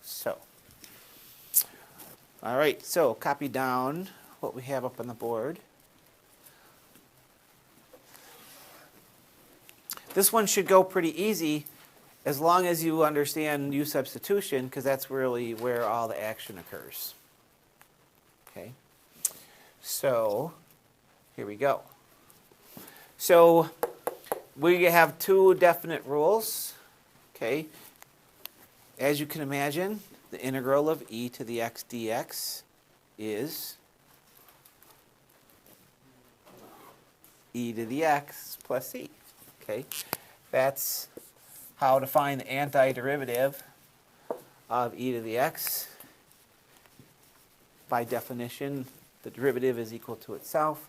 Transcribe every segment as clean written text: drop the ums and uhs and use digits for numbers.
So, all right, so copy down what we have up on the board. This one should go pretty easy as long as you understand U substitution, because that's really where all the action occurs. Okay, so here we go. So we have two definite rules. Okay, as you can imagine, the integral of e to the x dx is e to the x plus c. Okay, that's how to find the antiderivative of e to the x. By definition, the derivative is equal to itself.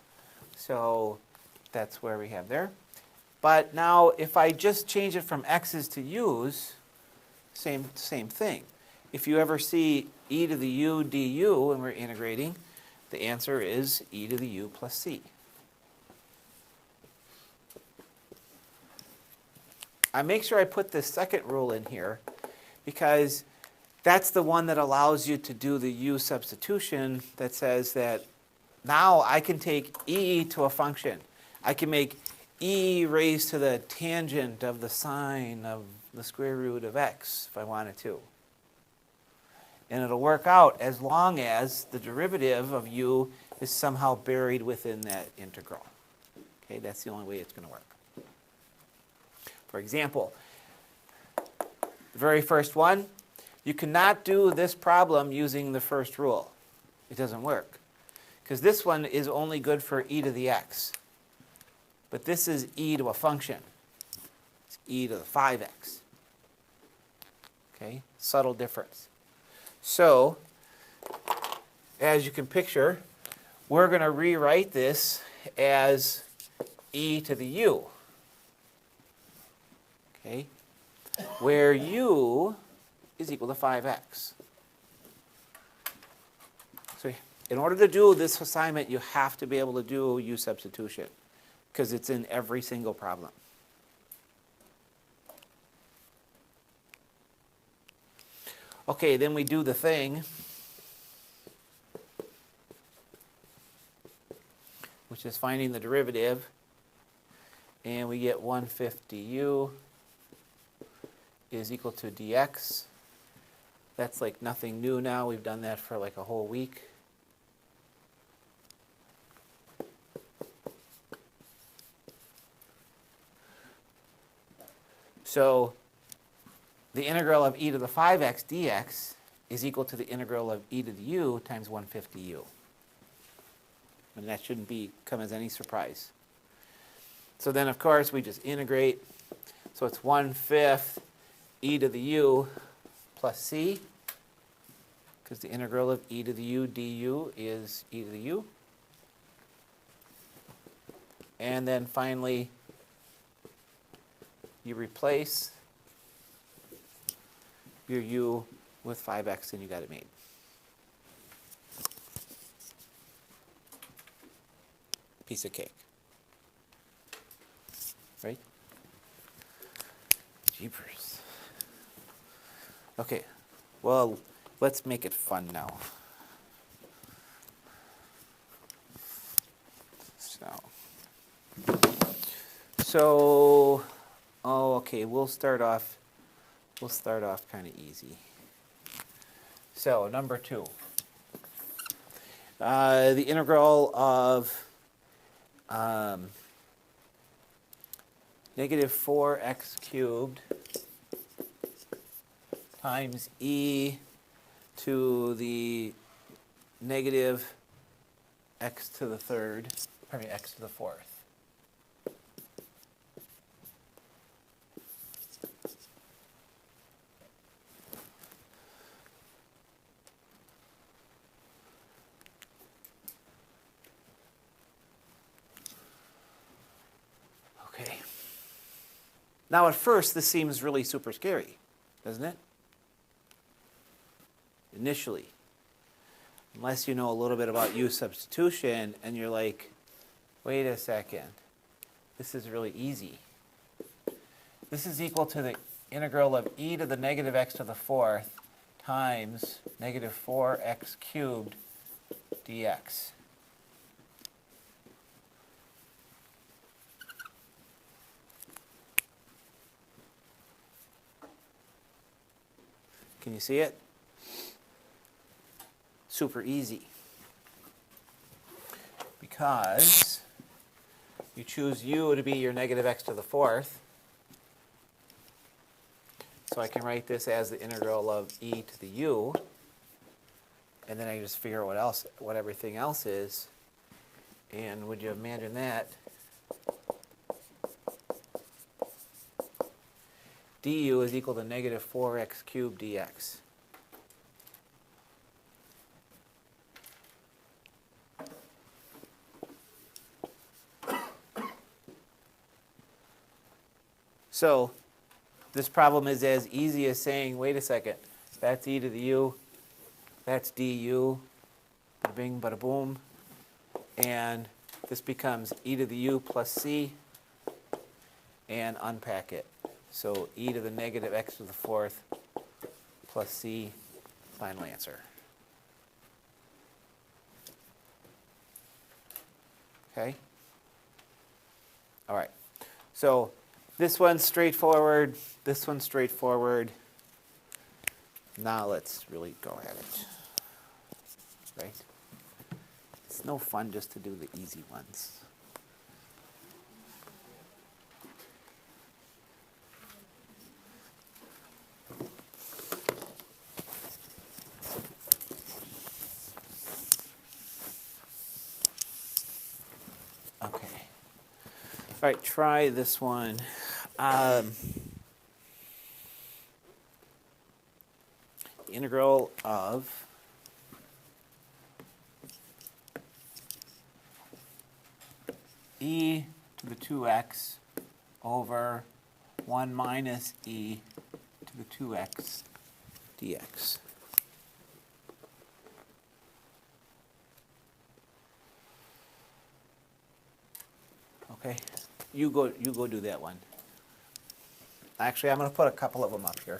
So that's where we have there. But now if I just change it from x's to u's, same thing. If you ever see e to the u du when we're integrating, the answer is e to the u plus c. I make sure I put this second rule in here because that's the one that allows you to do the u substitution that says that now I can take e to a function. I can make e raised to the tangent of the sine of the square root of x if I wanted to. And it'll work out as long as the derivative of u is somehow buried within that integral. Okay, that's the only way it's going to work. For example, the very first one, you cannot do this problem using the first rule. It doesn't work. Because this one is only good for e to the x. But this is e to a function. It's e to the 5x. Okay, subtle difference. So, as you can picture, we're going to rewrite this as e to the u. Okay, where u is equal to 5x. So in order to do this assignment, you have to be able to do u substitution because it's in every single problem. Okay, then we do the thing, which is finding the derivative, and we get 150u is equal to dx. That's like nothing new now. We've done that for like a whole week. So the integral of e to the 5x dx is equal to the integral of e to the u times 150u. And that shouldn't come as any surprise. So then, of course, we just integrate. So it's 1/5 e to the u plus c, because the integral of e to the u du is e to the u. And then finally, you replace your u with 5x and you got it made. Piece of cake. Right? Jeepers. Okay, well, let's make it fun now. So, oh, okay, we'll start off kind of easy. So, number 2. The integral of negative 4x cubed times e to the negative x to the third, x to the fourth. Okay. Now at first this seems really super scary, doesn't it? Initially. Unless you know a little bit about U substitution and you're like, wait a second, this is really easy. This is equal to the integral of e to the negative x to the fourth times negative 4x cubed dx. Can you see it? Super easy. Because you choose u to be your negative x to the fourth. So I can write this as the integral of e to the u. And then I just figure out what everything else is. And would you imagine that? du is equal to negative 4x cubed dx. So this problem is as easy as saying, wait a second, that's e to the u, that's du, bada bing, bada boom, and this becomes e to the u plus c, and unpack it. So e to the negative x to the fourth plus c, final answer. Okay? All right. So this one's straightforward. This one's straightforward. Now let's really go at it. Right? It's no fun just to do the easy ones. Okay. All right, try this one. Integral of e to the 2x over 1 minus e to the 2x dx. Okay, you go do that one. Actually, I'm going to put a couple of them up here.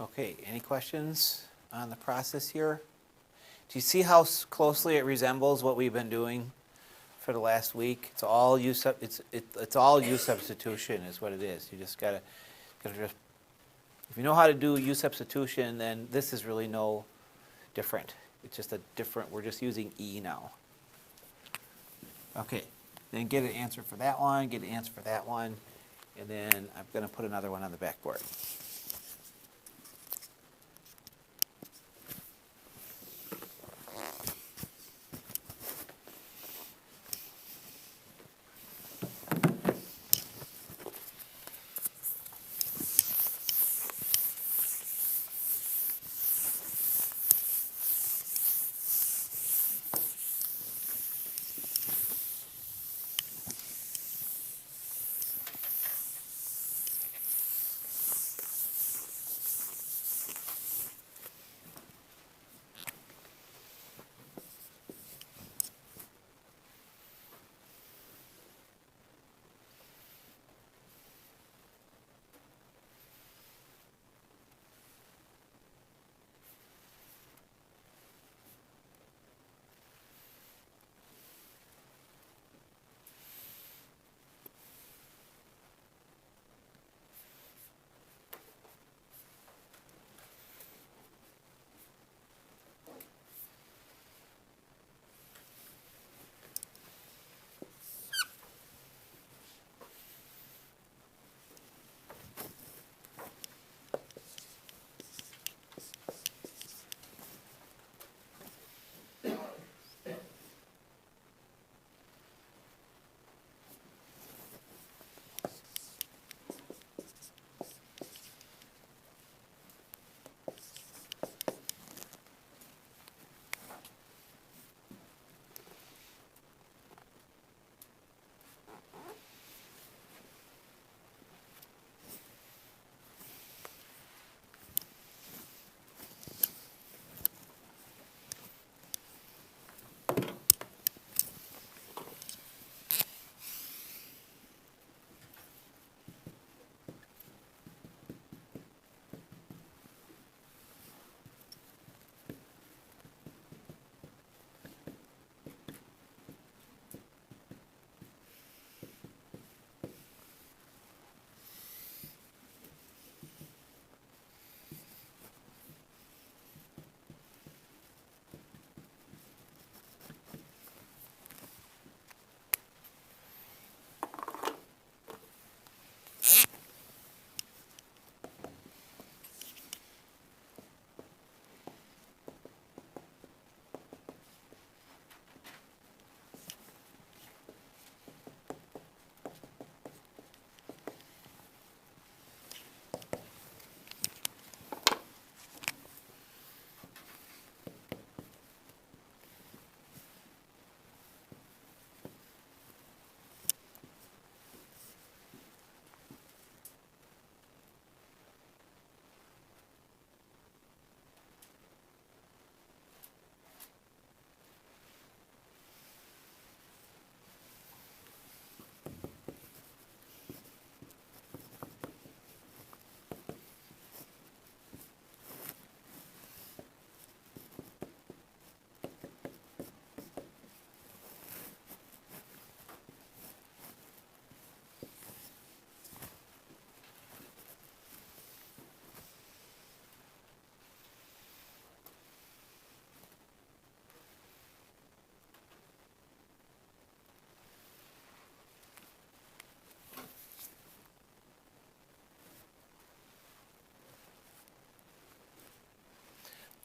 Okay, any questions on the process here? Do you see how closely it resembles what we've been doing for the last week? It's all it's all U substitution is what it is. You just gotta just, if you know how to do U substitution, then this is really no different. It's just a different, we're just using E now. Okay, then get an answer for that one, get an answer for that one, and then I'm gonna put another one on the backboard.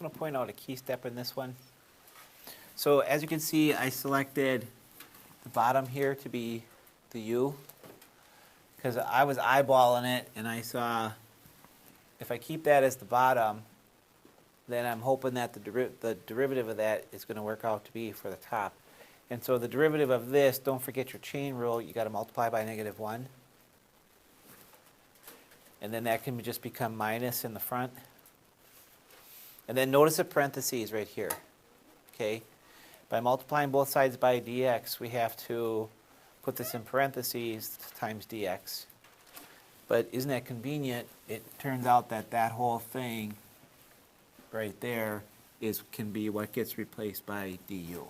I'm going to point out a key step in this one. So as you can see, I selected the bottom here to be the U because I was eyeballing it and I saw if I keep that as the bottom, then I'm hoping that the derivative of that is going to work out to be for the top. And so the derivative of this, don't forget your chain rule, you got to multiply by -1. And then that can just become minus in the front. And then notice the parentheses right here, okay? By multiplying both sides by dx, we have to put this in parentheses times dx. But isn't that convenient? It turns out that that whole thing right there can be what gets replaced by du.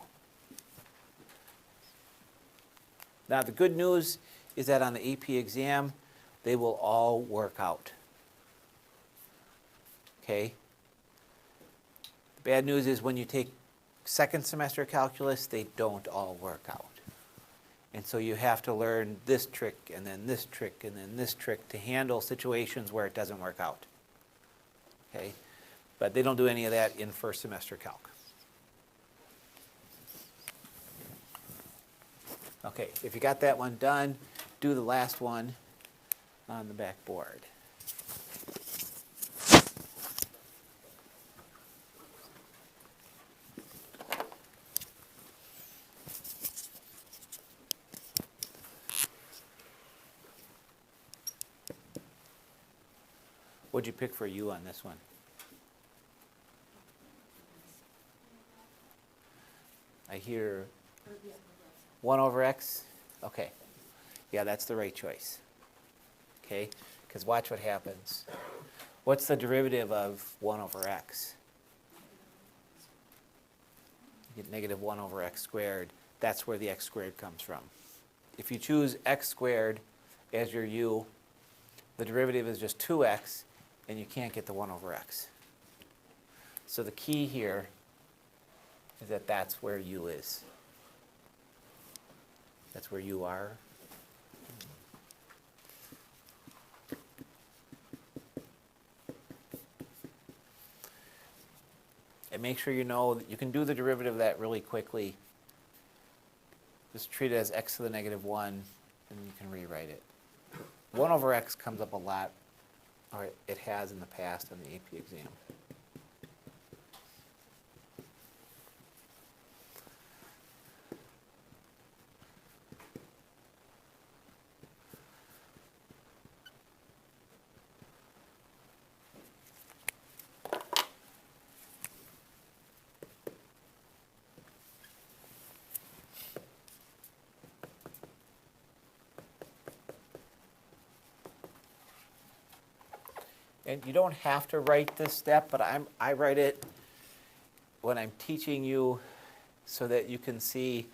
Now the good news is that on the AP exam, they will all work out. Okay? The bad news is when you take second semester calculus, they don't all work out. And so you have to learn this trick and then this trick and then this trick to handle situations where it doesn't work out. Okay? But they don't do any of that in first semester calc. Okay, if you got that one done, do the last one on the back board. What'd you pick for u on this one? I hear 1 over x? Okay. Yeah, that's the right choice. Okay? Because watch what happens. What's the derivative of 1 over x? You get negative 1 over x squared. That's where the x squared comes from. If you choose x squared as your u, the derivative is just 2x, and you can't get the 1 over x. So the key here is that that's where u is. That's where you are. And make sure you know that you can do the derivative of that really quickly. Just treat it as x to the negative 1, and you can rewrite it. 1 over x comes up a lot, or it has in the past on the AP exam. And you don't have to write this step, but I write it when I'm teaching you so that you can see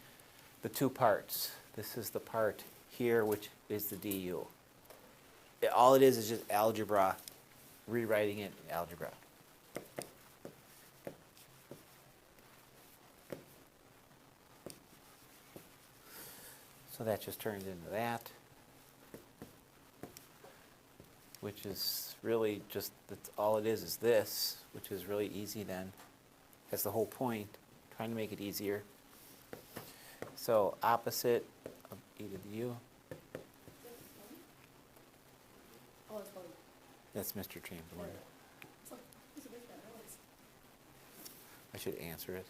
the two parts. This is the part here, which is the du. All it is just algebra, rewriting it in algebra. So that just turns into that, which is really just, that's all it is this, which is really easy then. That's the whole point, trying to make it easier. So opposite of e to the u. That's Mr. Chamberlain. I should answer it.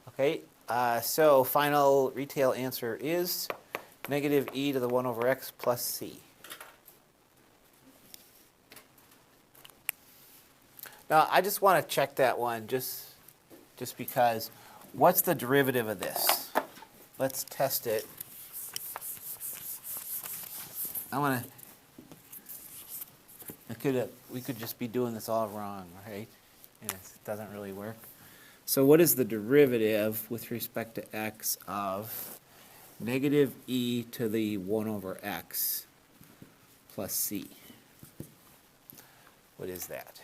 Okay, so final retail answer is negative e to the 1 over x plus c. Now, I just want to check that one just because. What's the derivative of this? Let's test it. We could just be doing this all wrong, right? And it doesn't really work. So what is the derivative with respect to x of negative e to the 1 over x plus c? What is that?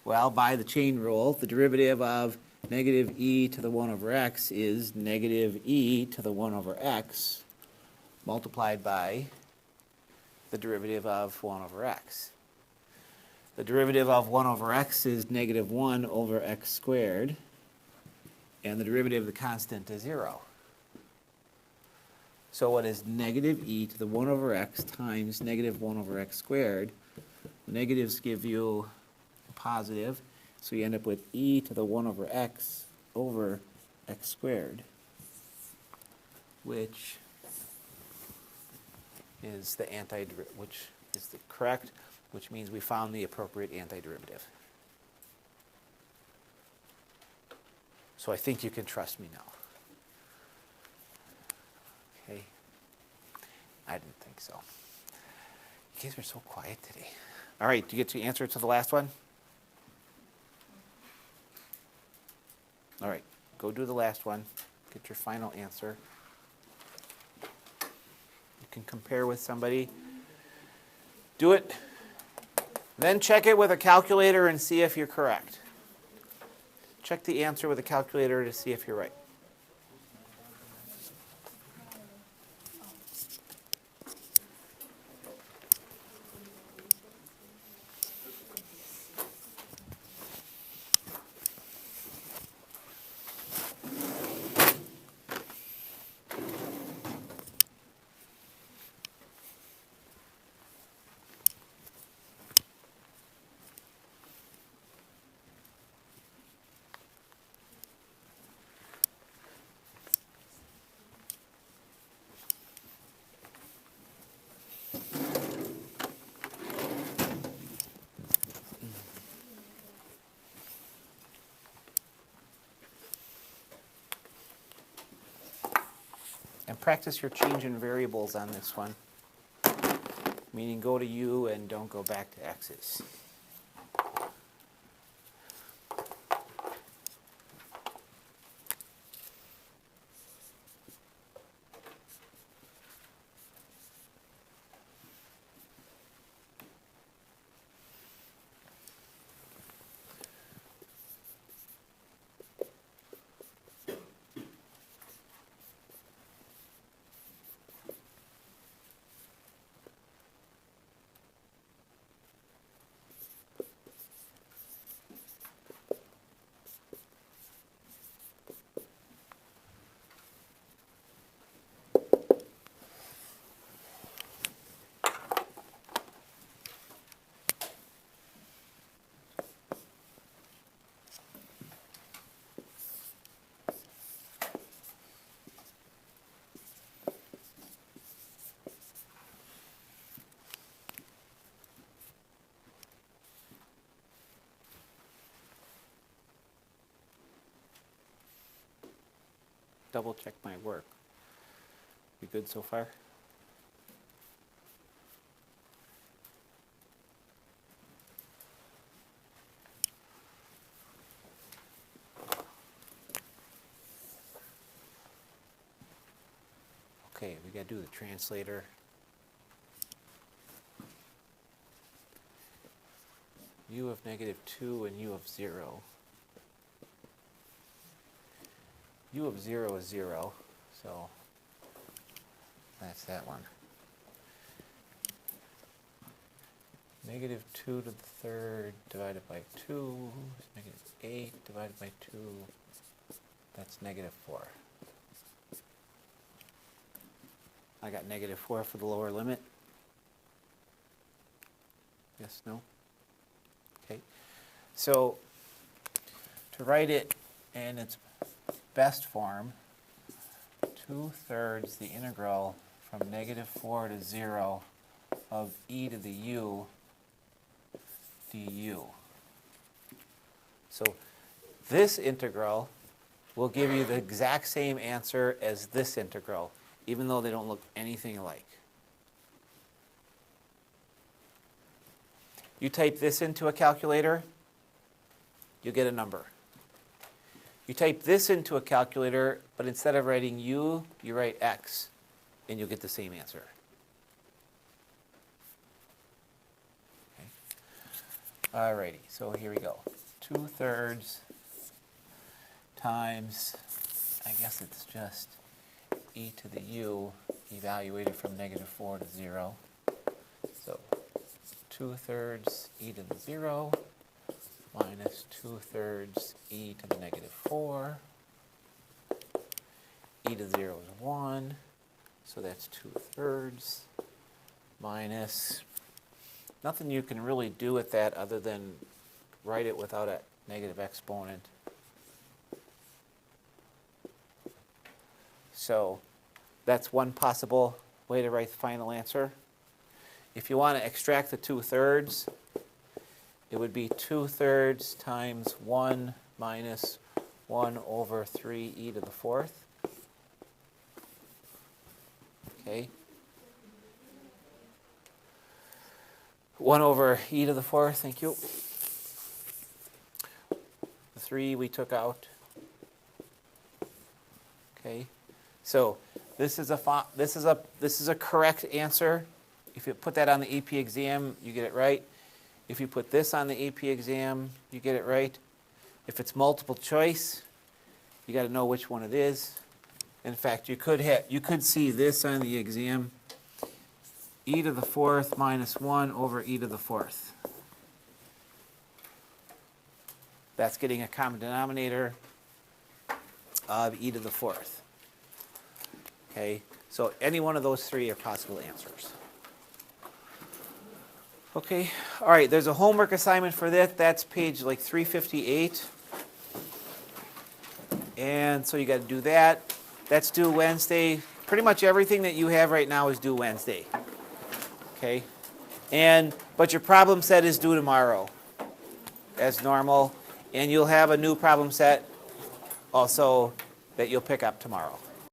Well, by the chain rule, the derivative of negative e to the 1 over x is negative e to the 1 over x multiplied by the derivative of 1 over x. The derivative of 1 over x is negative 1 over x squared, and the derivative of the constant is 0. So what is negative e to the 1 over x times negative 1 over x squared? The negatives give you a positive, so you end up with e to the 1 over x squared, which is the which is the correct, which means we found the appropriate antiderivative. So I think you can trust me now. Okay. I didn't think so. You guys are so quiet today. All right, do you get to answer to the last one? All right, go do the last one. Get your final answer. You can compare with somebody. Do it. Then check it with a calculator and see if you're correct. Check the answer with a calculator to see if you're right. And practice your change in variables on this one, meaning go to u and don't go back to x's. Double check my work. You good so far? Okay, we got to do the translator. U of -2 and u of 0. U of 0 is 0, so that's that one. -2 to the third divided by 2 is -8 divided by 2. That's -4. I got -4 for the lower limit. Yes, no? Okay. So to write it in its best form, 2/3 the integral from -4 to 0 of e to the u du. So this integral will give you the exact same answer as this integral, even though they don't look anything alike. You type this into a calculator, you get a number. You type this into a calculator, but instead of writing u, you write x, and you'll get the same answer. Okay. Alrighty, so here we go. 2/3 times, I guess it's just e to the u evaluated from -4 to 0. So 2/3 e to the 0 minus 2/3 e to the -4. E to the 0 is 1, so that's 2/3 minus, nothing you can really do with that other than write it without a negative exponent. So that's one possible way to write the final answer. If you want to extract the 2/3, it would be 2/3 times 1 minus 1 over 3 e to the fourth. Okay. 1 over e to the fourth, thank you. The 3 we took out. Okay. So this is a correct answer. If you put that on the AP exam, you get it right. If you put this on the AP exam, you get it right. If it's multiple choice, you got to know which one it is. In fact, you could see this on the exam. E to the fourth minus 1 over e to the fourth. That's getting a common denominator of e to the fourth. Okay, so any one of those three are possible answers. Okay, all right, there's a homework assignment for that. That's page like 358. And so you got to do that. That's due Wednesday. Pretty much everything that you have right now is due Wednesday. Okay, but your problem set is due tomorrow, as normal, and you'll have a new problem set also that you'll pick up tomorrow.